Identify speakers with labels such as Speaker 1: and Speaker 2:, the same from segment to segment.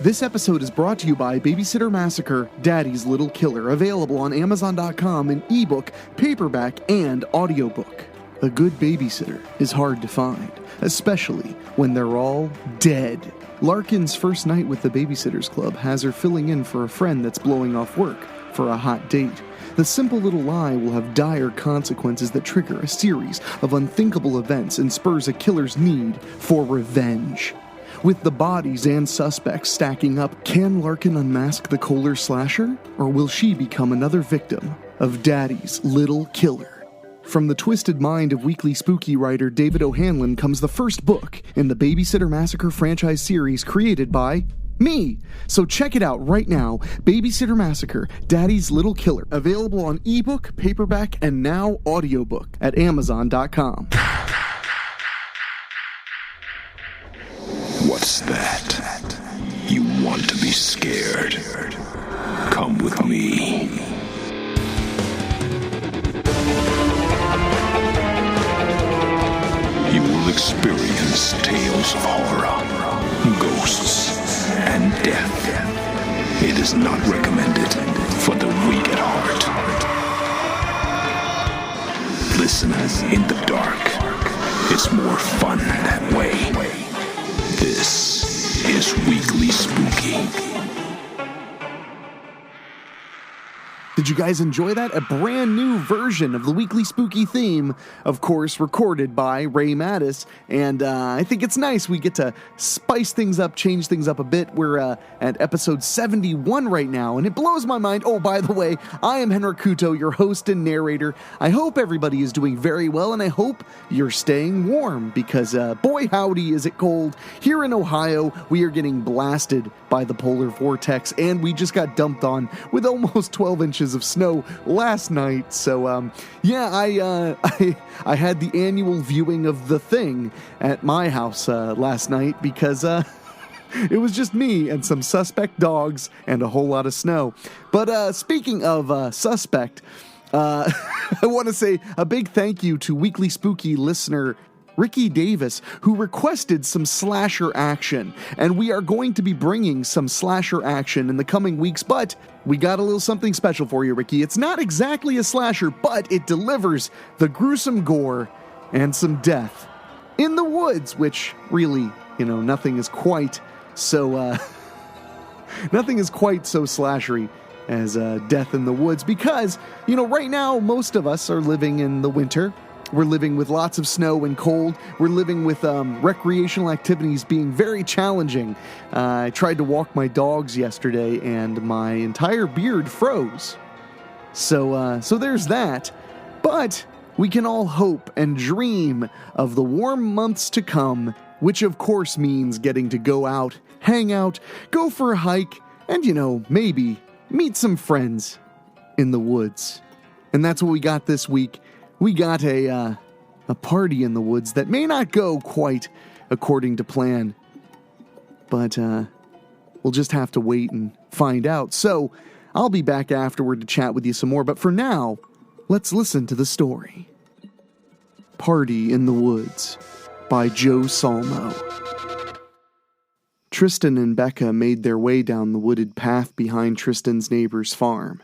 Speaker 1: This episode is brought to you by Babysitter Massacre, Daddy's Little Killer, available on Amazon.com in ebook, paperback, and audiobook. A good babysitter is hard to find, especially when they're all dead. Larkin's first night with the Babysitters Club has her filling in for a friend that's blowing off work for a hot date. The simple little lie will have dire consequences that trigger a series of unthinkable events and spurs a killer's need for revenge. With the bodies and suspects stacking up, can Larkin unmask the Kohler slasher? Or will she become another victim of Daddy's Little Killer? From the twisted mind of Weekly Spooky writer David O'Hanlon comes the first book in the Babysitter Massacre franchise series created by me. So check it out right now, Babysitter Massacre, Daddy's Little Killer, available on ebook, paperback, and now audiobook at Amazon.com.
Speaker 2: What's that? You want to be scared? Come with me. You will experience tales of horror, ghosts, and death. It is not recommended for the weak at heart. Listen in the dark. It's more fun that way. This is Weekly Spooky.
Speaker 1: Did you guys enjoy that? A brand new version of the Weekly Spooky theme, of course, recorded by Ray Mattis, and I think it's nice we get to spice things up, change things up a bit. We're at episode 71 right now, and it blows my mind. Oh, by the way, I am Henrik Kuto, your host and narrator. I hope everybody is doing very well, and I hope you're staying warm, because boy howdy is it cold. Here in Ohio, we are getting blasted by the polar vortex, and we just got dumped on with almost 12 inches of snow last night. So I had the annual viewing of The Thing at my house last night because it was just me and some suspect dogs and a whole lot of snow. But speaking of suspect, I want to say a big thank you to Weekly Spooky listener Ricky Davis, who requested some slasher action, and we are going to be bringing some slasher action in the coming weeks, but we got a little something special for you, Ricky. It's not exactly a slasher, but it delivers the gruesome gore and some death in the woods, which really, nothing is quite so slashery as death in the woods, because, right now, most of us are living in the winter. We're living with lots of snow and cold. We're living with recreational activities being very challenging. I tried to walk my dogs yesterday, and my entire beard froze. So there's that. But we can all hope and dream of the warm months to come, which of course means getting to go out, hang out, go for a hike, and, maybe meet some friends in the woods. And that's what we got this week. We got a party in the woods that may not go quite according to plan, but we'll just have to wait and find out. So I'll be back afterward to chat with you some more, but for now, let's listen to the story. Party in the Woods by Joe Solmo. Tristan and Becca made their way down the wooded path behind Tristan's neighbor's farm.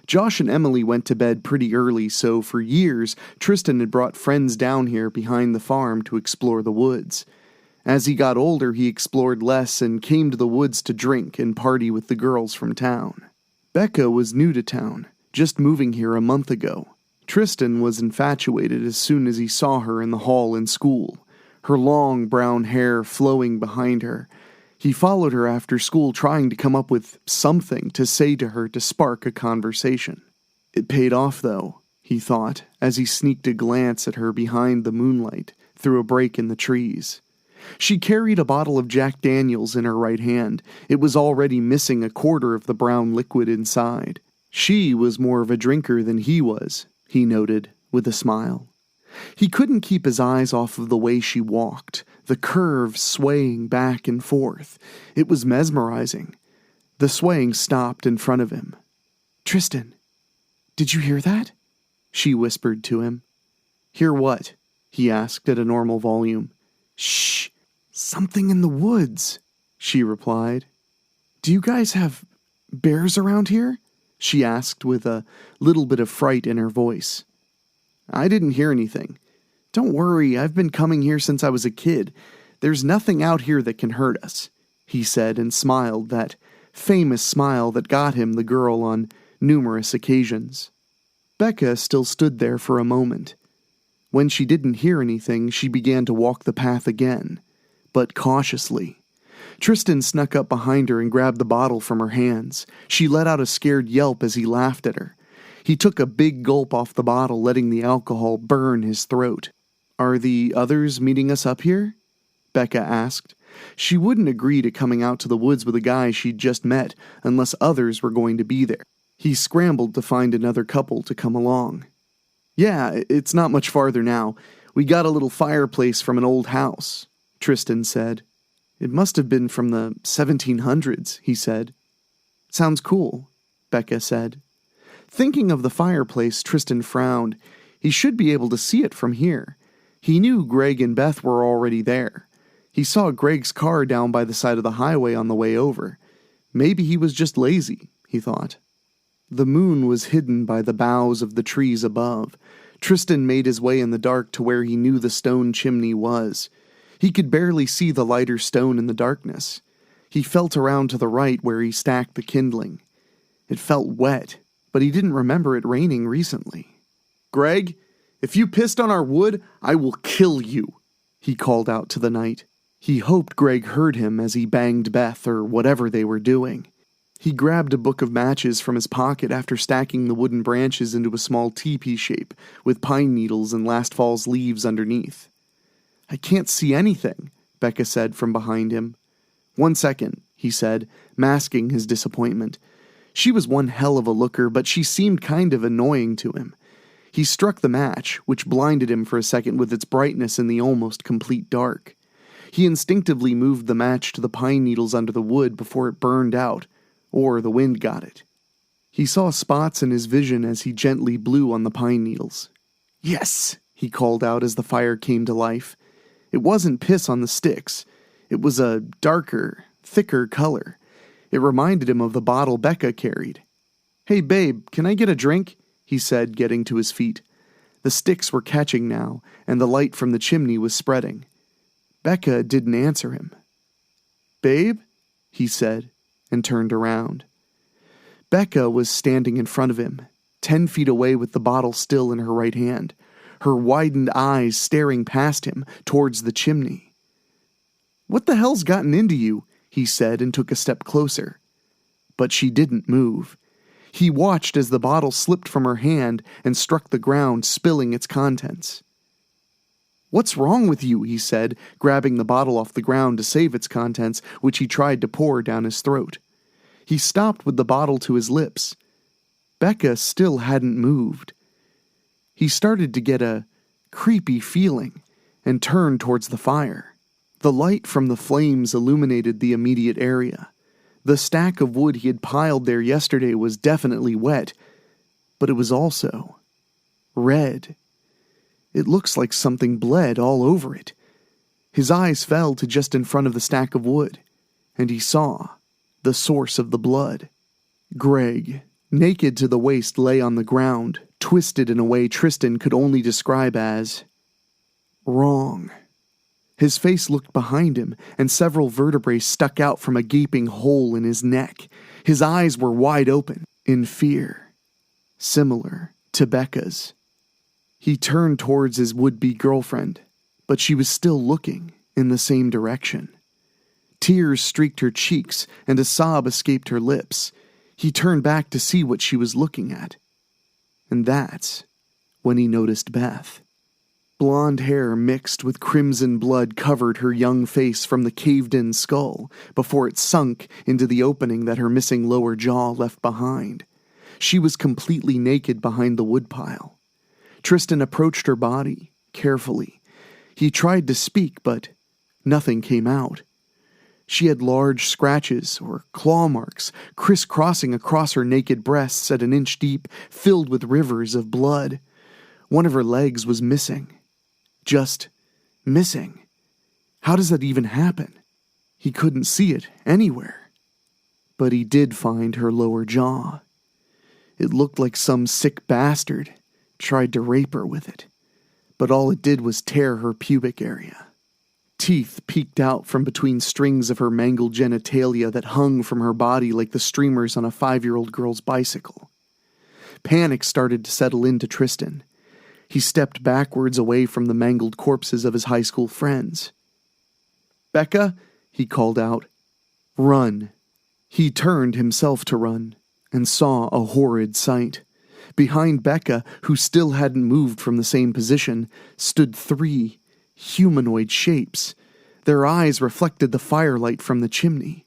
Speaker 1: Josh and Emily went to bed pretty early, so for years, Tristan had brought friends down here behind the farm to explore the woods. As he got older, he explored less and came to the woods to drink and party with the girls from town. Becca was new to town, just moving here a month ago. Tristan was infatuated as soon as he saw her in the hall in school, her long brown hair flowing behind her. He followed her after school, trying to come up with something to say to her to spark a conversation. It paid off, though, he thought, as he sneaked a glance at her behind the moonlight, through a break in the trees. She carried a bottle of Jack Daniels in her right hand. It was already missing a quarter of the brown liquid inside. She was more of a drinker than he was, he noted, with a smile. He couldn't keep his eyes off of the way she walked, the curves swaying back and forth. It was mesmerizing. The swaying stopped in front of him. "Tristan, did you hear that?" she whispered to him. "Hear what?" he asked at a normal volume. "Shh, something in the woods," she replied. "Do you guys have bears around here?" she asked with a little bit of fright in her voice. "I didn't hear anything. Don't worry, I've been coming here since I was a kid. There's nothing out here that can hurt us," he said and smiled, that famous smile that got him the girl on numerous occasions. Becca still stood there for a moment. When she didn't hear anything, she began to walk the path again, but cautiously. Tristan snuck up behind her and grabbed the bottle from her hands. She let out a scared yelp as he laughed at her. He took a big gulp off the bottle, letting the alcohol burn his throat. "Are the others meeting us up here?" Becca asked. She wouldn't agree to coming out to the woods with a guy she'd just met unless others were going to be there. He scrambled to find another couple to come along. "Yeah, it's not much farther now. We got a little fireplace from an old house," Tristan said. "It must have been from the 1700s, he said. "Sounds cool," Becca said. Thinking of the fireplace, Tristan frowned. He should be able to see it from here. He knew Greg and Beth were already there. He saw Greg's car down by the side of the highway on the way over. Maybe he was just lazy, he thought. The moon was hidden by the boughs of the trees above. Tristan made his way in the dark to where he knew the stone chimney was. He could barely see the lighter stone in the darkness. He felt around to the right where he stacked the kindling. It felt wet, but he didn't remember it raining recently. "Greg, if you pissed on our wood, I will kill you," he called out to the night. He hoped Greg heard him as he banged Beth or whatever they were doing. He grabbed a book of matches from his pocket after stacking the wooden branches into a small teepee shape with pine needles and last fall's leaves underneath. "I can't see anything," Becca said from behind him. "1 second," he said, masking his disappointment. She was one hell of a looker, but she seemed kind of annoying to him. He struck the match, which blinded him for a second with its brightness in the almost complete dark. He instinctively moved the match to the pine needles under the wood before it burned out, or the wind got it. He saw spots in his vision as he gently blew on the pine needles. "Yes," he called out as the fire came to life. It wasn't piss on the sticks. It was a darker, thicker color. It reminded him of the bottle Becca carried. "Hey babe, can I get a drink?" he said, getting to his feet. The sticks were catching now, and the light from the chimney was spreading. Becca didn't answer him. "Babe?" he said, and turned around. Becca was standing in front of him, 10 feet away with the bottle still in her right hand, her widened eyes staring past him towards the chimney. "What the hell's gotten into you?" he said and took a step closer. But she didn't move. He watched as the bottle slipped from her hand and struck the ground, spilling its contents. "What's wrong with you?" he said, grabbing the bottle off the ground to save its contents, which he tried to pour down his throat. He stopped with the bottle to his lips. Becca still hadn't moved. He started to get a creepy feeling and turned towards the fire. The light from the flames illuminated the immediate area. The stack of wood he had piled there yesterday was definitely wet, but it was also red. It looks like something bled all over it. His eyes fell to just in front of the stack of wood, and he saw the source of the blood. Greg, naked to the waist, lay on the ground, twisted in a way Tristan could only describe as wrong. His face looked behind him, and several vertebrae stuck out from a gaping hole in his neck. His eyes were wide open, in fear, similar to Becca's. He turned towards his would-be girlfriend, but she was still looking in the same direction. Tears streaked her cheeks, and a sob escaped her lips. He turned back to see what she was looking at. And that's when he noticed Beth. Blonde hair mixed with crimson blood covered her young face from the caved-in skull before it sunk into the opening that her missing lower jaw left behind. She was completely naked behind the woodpile. Tristan approached her body, carefully. He tried to speak, but nothing came out. She had large scratches, or claw marks, crisscrossing across her naked breasts at an inch deep, filled with rivers of blood. One of her legs was missing. Just missing. How does that even happen? He couldn't see it anywhere. But he did find her lower jaw. It looked like some sick bastard tried to rape her with it, but all it did was tear her pubic area. Teeth peeked out from between strings of her mangled genitalia that hung from her body like the streamers on a 5-year-old girl's bicycle. Panic started to settle into Tristan. He stepped backwards away from the mangled corpses of his high school friends. "Becca," he called out. "Run." He turned himself to run, and saw a horrid sight. Behind Becca, who still hadn't moved from the same position, stood 3 humanoid shapes. Their eyes reflected the firelight from the chimney.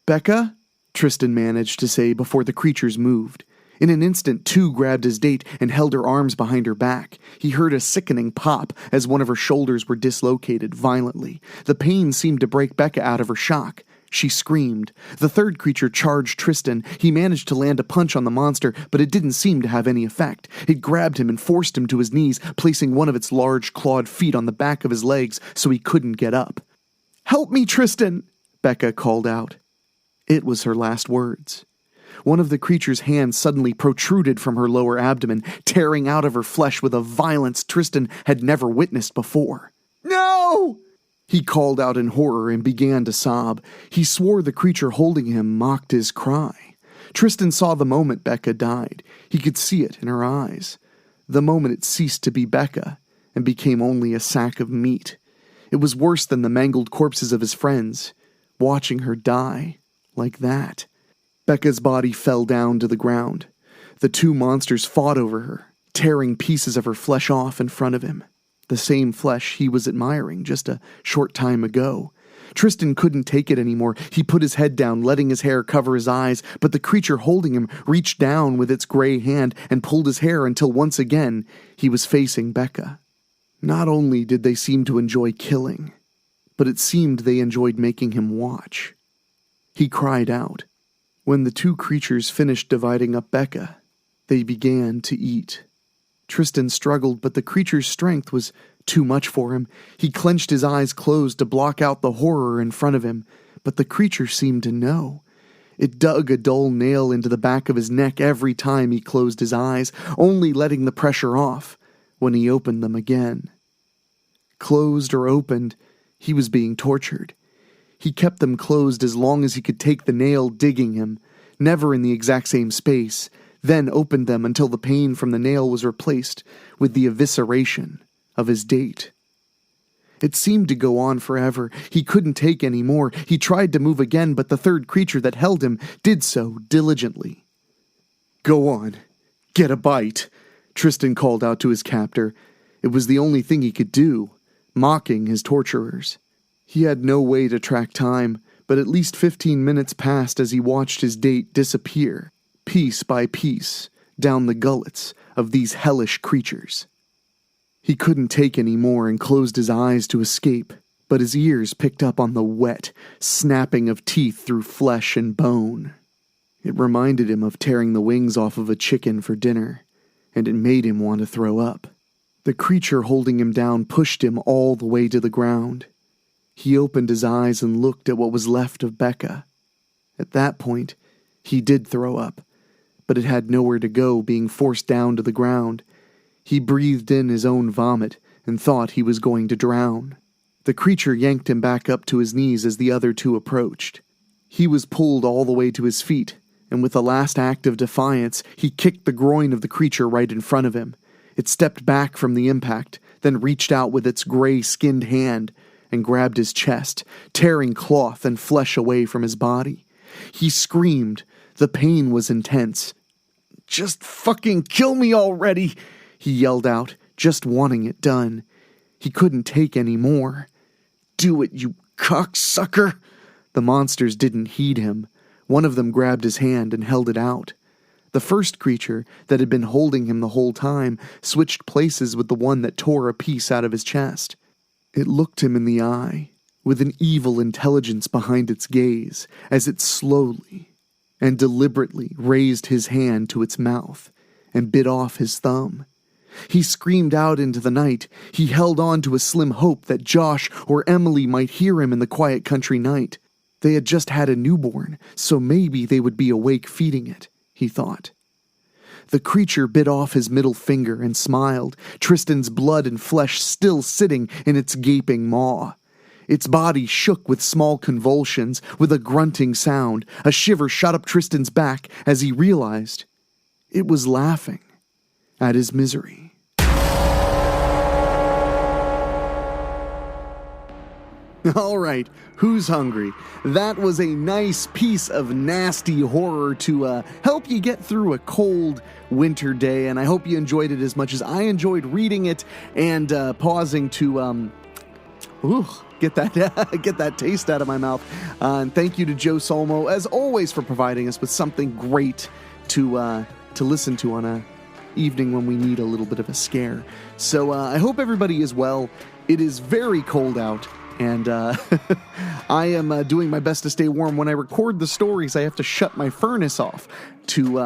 Speaker 1: "Becca?" Tristan managed to say before the creatures moved. In an instant, 2 grabbed his date and held her arms behind her back. He heard a sickening pop as one of her shoulders were dislocated violently. The pain seemed to break Becca out of her shock. She screamed. The 3rd creature charged Tristan. He managed to land a punch on the monster, but it didn't seem to have any effect. It grabbed him and forced him to his knees, placing one of its large clawed feet on the back of his legs so he couldn't get up. "Help me, Tristan!" Becca called out. It was her last words. One of the creature's hands suddenly protruded from her lower abdomen, tearing out of her flesh with a violence Tristan had never witnessed before. "No!" He called out in horror and began to sob. He swore the creature holding him mocked his cry. Tristan saw the moment Becca died. He could see it in her eyes. The moment it ceased to be Becca and became only a sack of meat. It was worse than the mangled corpses of his friends, watching her die like that. Becca's body fell down to the ground. The 2 monsters fought over her, tearing pieces of her flesh off in front of him. The same flesh he was admiring just a short time ago. Tristan couldn't take it anymore. He put his head down, letting his hair cover his eyes, but the creature holding him reached down with its gray hand and pulled his hair until once again he was facing Becca. Not only did they seem to enjoy killing, but it seemed they enjoyed making him watch. He cried out. When the 2 creatures finished dividing up Becca, they began to eat. Tristan struggled, but the creature's strength was too much for him. He clenched his eyes closed to block out the horror in front of him, but the creature seemed to know. It dug a dull nail into the back of his neck every time he closed his eyes, only letting the pressure off when he opened them again. Closed or opened, he was being tortured. He kept them closed as long as he could take the nail digging him, never in the exact same space, then opened them until the pain from the nail was replaced with the evisceration of his date. It seemed to go on forever. He couldn't take any more. He tried to move again, but the 3rd creature that held him did so diligently. "Go on. Get a bite," Tristan called out to his captor. It was the only thing he could do, mocking his torturers. He had no way to track time, but at least 15 minutes passed as he watched his date disappear, piece by piece, down the gullets of these hellish creatures. He couldn't take any more and closed his eyes to escape, but his ears picked up on the wet, snapping of teeth through flesh and bone. It reminded him of tearing the wings off of a chicken for dinner, and it made him want to throw up. The creature holding him down pushed him all the way to the ground. He opened his eyes and looked at what was left of Becca. At that point, he did throw up, but it had nowhere to go, being forced down to the ground. He breathed in his own vomit and thought he was going to drown. The creature yanked him back up to his knees as the other 2 approached. He was pulled all the way to his feet, and with a last act of defiance, he kicked the groin of the creature right in front of him. It stepped back from the impact, then reached out with its gray-skinned hand and grabbed his chest, tearing cloth and flesh away from his body. He screamed. The pain was intense. "Just fucking kill me already!" he yelled out, just wanting it done. He couldn't take any more. "Do it, you cocksucker!" The monsters didn't heed him. One of them grabbed his hand and held it out. The first creature, that had been holding him the whole time, switched places with the one that tore a piece out of his chest. It looked him in the eye, with an evil intelligence behind its gaze, as it slowly and deliberately raised his hand to its mouth and bit off his thumb. He screamed out into the night. He held on to a slim hope that Josh or Emily might hear him in the quiet country night. They had just had a newborn, so maybe they would be awake feeding it, he thought. The creature bit off his middle finger and smiled, Tristan's blood and flesh still sitting in its gaping maw. Its body shook with small convulsions, with a grunting sound. A shiver shot up Tristan's back as he realized it was laughing at his misery. All right, who's hungry? That was a nice piece of nasty horror to help you get through a cold winter day, and I hope you enjoyed it as much as I enjoyed reading it and pausing to get that taste out of my mouth. And thank you to Joe Solmo, as always, for providing us with something great to listen to on a evening when we need a little bit of a scare. So I hope everybody is well. It is very cold out. And I am doing my best to stay warm. When I record the stories, I have to shut my furnace off to,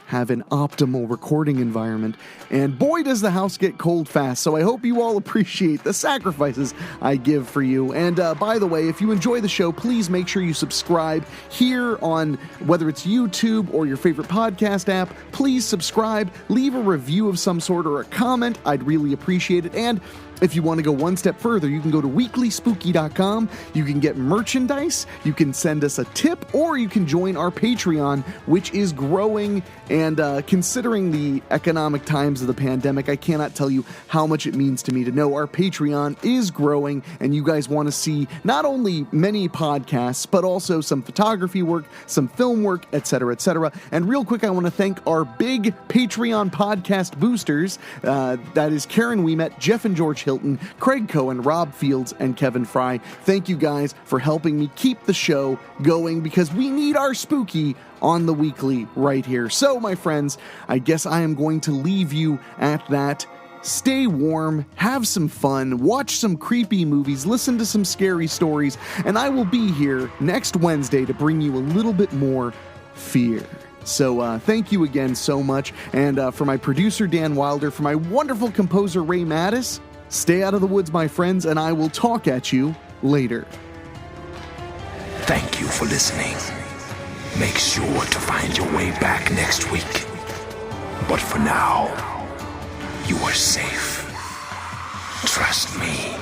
Speaker 1: have an optimal recording environment. And boy, does the house get cold fast. So I hope you all appreciate the sacrifices I give for you. And by the way, if you enjoy the show, please make sure you subscribe here on whether it's YouTube or your favorite podcast app. Please subscribe, leave a review of some sort or a comment. I'd really appreciate it. And if you want to go one step further, you can go to WeeklySpooky.com. You can get merchandise, you can send us a tip, or you can join our Patreon, which is growing. And considering the economic times of the pandemic, I cannot tell you how much it means to me to know our Patreon is growing, and you guys want to see not only many podcasts, but also some photography work, some film work, etc., etc. And real quick, I want to thank our big Patreon podcast boosters. That is Karen Weemet, Jeff and George Hilton, Craig Cohen, Rob Fields, and Kevin Fry. Thank you guys for helping me keep the show going, because we need our spooky on the weekly right here. So, my friends, I guess I am going to leave you at that. Stay warm, have some fun, watch some creepy movies, listen to some scary stories, and I will be here next Wednesday to bring you a little bit more fear. So thank you again so much. And for my producer, Dan Wilder, for my wonderful composer, Ray Mattis, stay out of the woods, my friends, and I will talk at you later.
Speaker 2: Thank you for listening. Make sure to find your way back next week. But for now, you are safe. Trust me.